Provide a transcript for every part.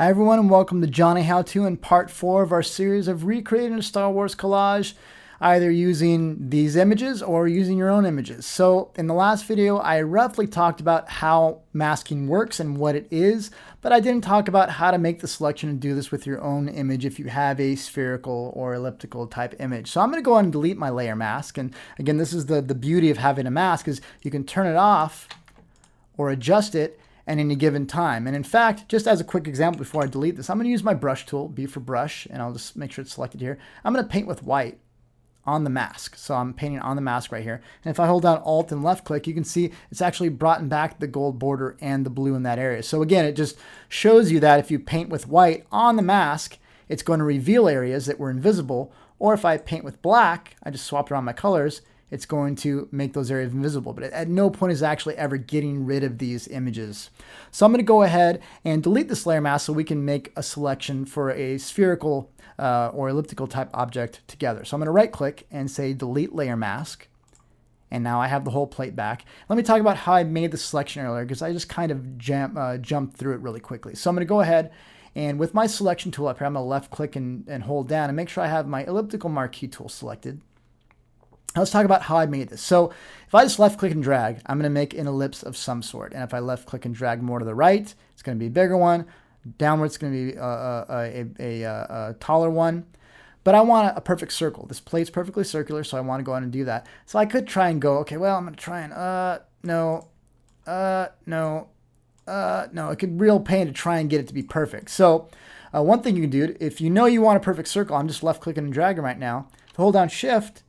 Hi everyone and welcome to Johnny How To in part 4 of our series of recreating a Star Wars collage, either using these images or using your own images. So in the last video I roughly talked about how masking works and what it is, but I didn't talk about how to make the selection and do this with your own image if you have a spherical or elliptical type image. So I'm going to go ahead and delete my layer mask, and again this is the beauty of having a mask is you can turn it off or adjust it at any given time. And in fact, just as a quick example before I delete this, I'm going to use my brush tool, B for brush, and I'll just make sure it's selected here. I'm going to paint with white on the mask. So I'm painting on the mask right here. And if I hold down Alt and left click, you can see it's actually brought back the gold border and the blue in that area. So again, it just shows you that if you paint with white on the mask, it's going to reveal areas that were invisible. Or if I paint with black, I just swapped around my colors, it's going to make those areas invisible. But at no point is it actually ever getting rid of these images. So I'm going to go ahead and delete this layer mask so we can make a selection for a spherical or elliptical type object together. So I'm going to right click and say delete layer mask. And now I have the whole plate back. Let me talk about how I made the selection earlier because I just kind of jumped through it really quickly. So I'm going to go ahead and with my selection tool up here, I'm going to left click and hold down and make sure I have my elliptical marquee tool selected. Let's talk about how I made this. So if I just left click and drag, I'm going to make an ellipse of some sort. And if I left click and drag more to the right, it's going to be a bigger one. Downward, it's going to be a taller one. But I want a perfect circle. This plate's perfectly circular, so I want to go ahead and do that. So I could try and go, okay, well, I'm going to try and, no. It could real pain to try and get it to be perfect. So one thing you can do, if you know you want a perfect circle, I'm just left clicking and dragging right now. To hold down Shift,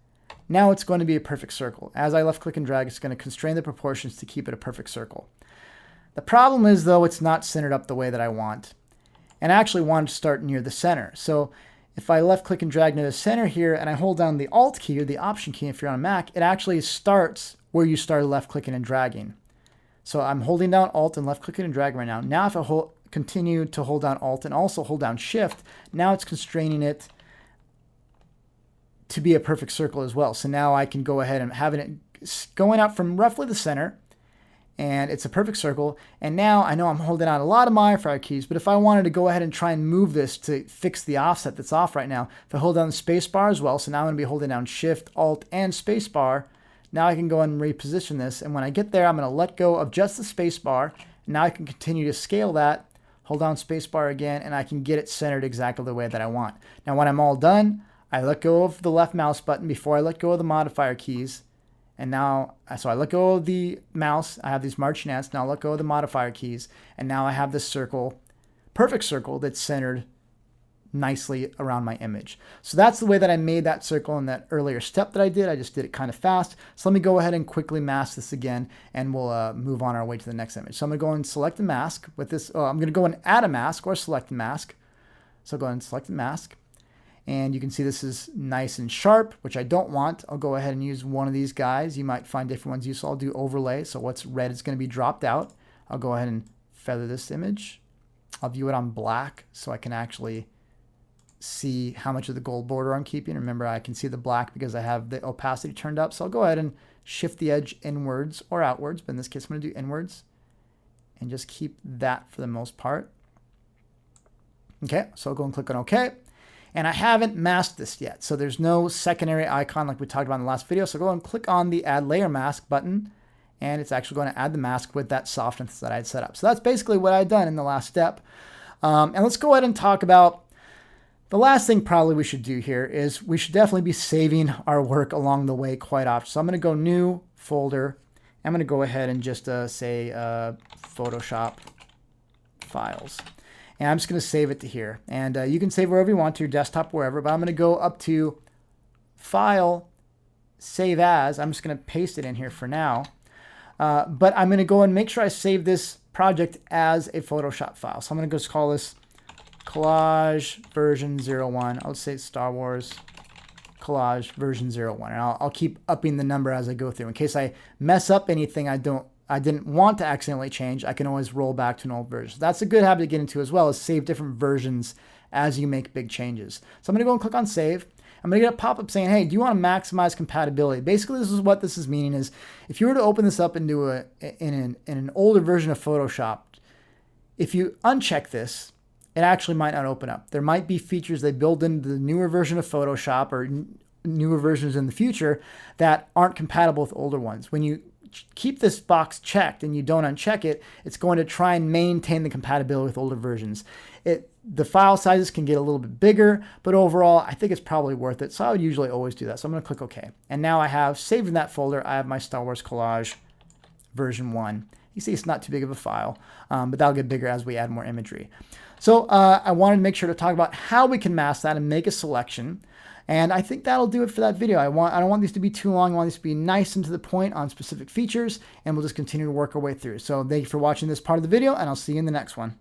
now it's going to be a perfect circle. As I left click and drag, it's going to constrain the proportions to keep it a perfect circle. The problem is, though, it's not centered up the way that I want. And I actually want to start near the center. So if I left click and drag near the center here and I hold down the Alt key or the Option key if you're on a Mac, it actually starts where you started left clicking and dragging. So I'm holding down Alt and left clicking and dragging right now. Now if I continue to hold down Alt and also hold down Shift, now it's constraining it to be a perfect circle as well. So now I can go ahead and having it going out from roughly the center, and it's a perfect circle. And now I know I'm holding out a lot of modifier keys, but if I wanted to go ahead and try and move this to fix the offset that's off right now, if I hold down the space bar as well, so now I'm going to be holding down Shift, Alt, and space bar. Now I can go and reposition this, and when I get there, I'm going to let go of just the space bar. Now I can continue to scale that, hold down space bar again, and I can get it centered exactly the way that I want. Now when I'm all done, I let go of the left mouse button before I let go of the modifier keys. And now, so I let go of the mouse. I have these marchionettes. Now I let go of the modifier keys. And now I have this circle, perfect circle that's centered nicely around my image. So that's the way that I made that circle in that earlier step that I did. I just did it kind of fast. So let me go ahead and quickly mask this again, and we'll move on our way to the next image. So I'm going to go and select a mask with this. I'm going to go and add a mask or select a mask. So go ahead and select the mask. And you can see this is nice and sharp, which I don't want. I'll go ahead and use one of these guys. You might find different ones useful. I'll do overlay. So what's red is going to be dropped out. I'll go ahead and feather this image. I'll view it on black so I can actually see how much of the gold border I'm keeping. Remember, I can see the black because I have the opacity turned up. So I'll go ahead and shift the edge inwards or outwards. But in this case, I'm going to do inwards and just keep that for the most part. Okay, so I'll go and click on OK. And I haven't masked this yet, so there's no secondary icon like we talked about in the last video. So go and click on the Add Layer Mask button, and it's actually going to add the mask with that softness that I had set up. So that's basically what I'd done in the last step. And let's go ahead and talk about the last thing probably we should do here is we should definitely be saving our work along the way quite often. So I'm going to go New, Folder. I'm going to go ahead and just say Photoshop Files. And I'm just going to save it to here. And you can save wherever you want, to your desktop, wherever. But I'm going to go up to File, Save As. I'm just going to paste it in here for now. But I'm going to go and make sure I save this project as a Photoshop file. So I'm going to just call this Collage Version 01. I'll say Star Wars Collage Version 01. And I'll keep upping the number as I go through. In case I mess up anything I didn't want to accidentally change, I can always roll back to an old version. So that's a good habit to get into as well, is save different versions as you make big changes. So I'm going to go and click on Save. I'm going to get a pop-up saying, hey, do you want to maximize compatibility? Basically, this is what this is meaning is if you were to open this up into in an older version of Photoshop, if you uncheck this it actually might not open up. There might be features they build into the newer version of Photoshop or newer versions in the future that aren't compatible with older ones. When you keep this box checked and you don't uncheck it, it's going to try and maintain the compatibility with older versions. The file sizes can get a little bit bigger, but overall, I think it's probably worth it. So I would usually always do that. So I'm going to click OK. And now I have saved in that folder, I have my Star Wars collage version 1. You see it's not too big of a file, but that'll get bigger as we add more imagery. So I wanted to make sure to talk about how we can mask that and make a selection. And I think that'll do it for that video. I don't want these to be too long. I want these to be nice and to the point on specific features, and we'll just continue to work our way through. So thank you for watching this part of the video, and I'll see you in the next one.